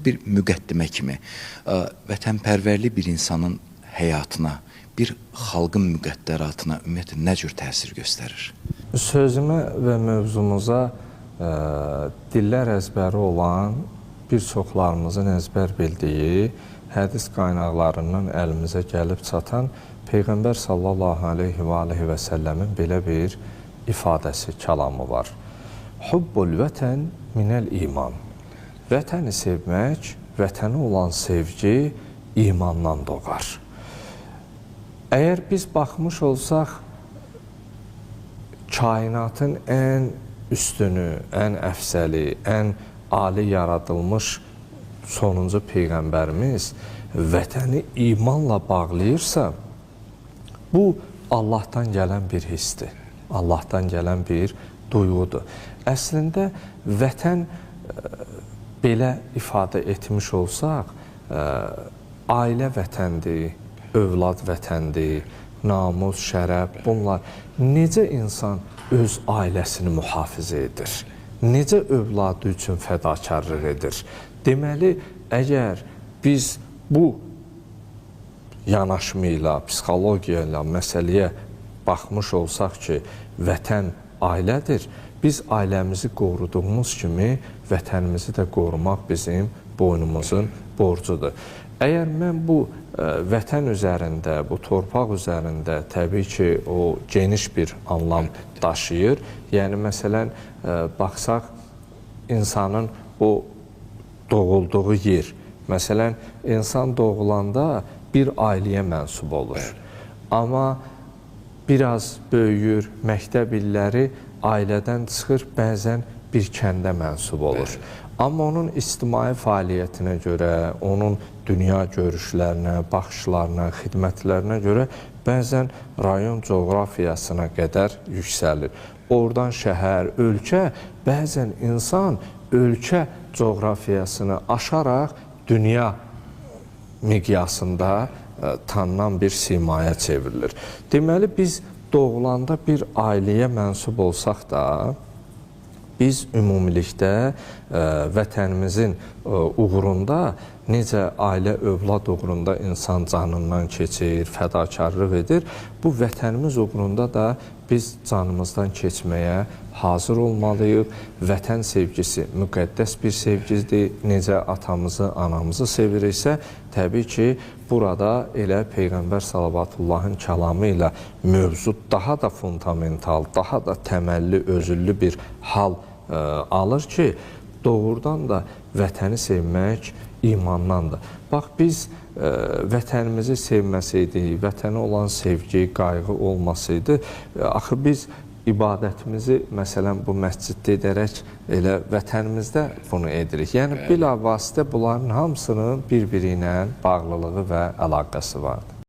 bir müqəddimə kimi vətənpərvərlik bir insanın həyatına, bir xalqın müqəddəratına ümumiyyətlə nə cür təsir göstərir? Sözümə və mövzumuza dillər əzbəri olan, bir çoxlarımızın əzbər bildiyi, hədis qaynaqlarından əlimizə gəlib çatan Peyğəmbər sallallahu aleyhi və səlləmin belə bir ifadəsi, kəlamı var. Hubbul vətən minəl iman. Vətəni sevmək, vətəni olan sevgi imandan doğar. Əgər biz baxmış olsaq, kainatın ən üstünü, ən əfsəli, ən ali yaradılmış sonuncu Peyğəmbərimiz vətəni imanla bağlayırsa, bu Allahdan gələn bir hissdir, Allahdan gələn bir duyğudur. Əslində, vətən belə ifadə etmiş olsaq, ailə vətəndir, övlad vətəndir, namus, şərəf, bunlar. Necə insan öz ailəsini mühafizə edir? Necə övladı üçün fədakarlıq edir? Deməli, əgər biz bu yanaşmayla, psixologiyayla məsələyə baxmış olsaq ki, vətən ailədir, biz ailəmizi qoruduğumuz kimi vətənimizi də qorumaq bizim boynumuzun borcudur. Əgər mən bu vətən üzərində, bu torpaq üzərində təbii ki, o geniş bir anlam daşıyır. Yəni, məsələn, baxsaq, insanın o doğulduğu yer. Məsələn, insan doğulanda bir ailəyə mənsub olur. Amma biraz böyüyür, məktəb illəri ailədən çıxır, bəzən bir kəndə mənsub olur. Amma onun ictimai fəaliyyətinə görə, onun dünya görüşlərinə, baxışlarına, xidmətlərinə görə bəzən rayon coğrafiyasına qədər yüksəlir. Oradan şəhər, ölkə, bəzən insan ölkə coğrafiyasını aşaraq dünya miqyasında tanınan bir simaya çevrilir. Deməli, biz doğulanda bir ailəyə mənsub olsaq da, biz ümumilikdə vətənimizin uğrunda, necə ailə, övlad uğrunda insan canından keçir, fədakarlıq edir, bu vətənimiz uğrunda da biz canımızdan keçməyə hazır olmalıyıq. Vətən sevgisi müqəddəs bir sevgidir. Necə atamızı, anamızı seviriksə, təbii ki, burada elə Peyğəmbər Salavatullahın kəlamı ilə mövzu daha da fundamental, daha da təməlli, özüllü bir hal alır ki, doğrudan da vətəni sevmək imandandır. Bax, biz vətənimizi sevməsəydik, vətənə olan sevgi, qayğı olmasaydı, axı biz ibadətimizi, məsələn, bu məsciddə edərək elə vətənimizdə bunu edirik. Yəni, bilavasitə bunların hamısının bir-biri ilə bağlılığı və əlaqəsi vardır.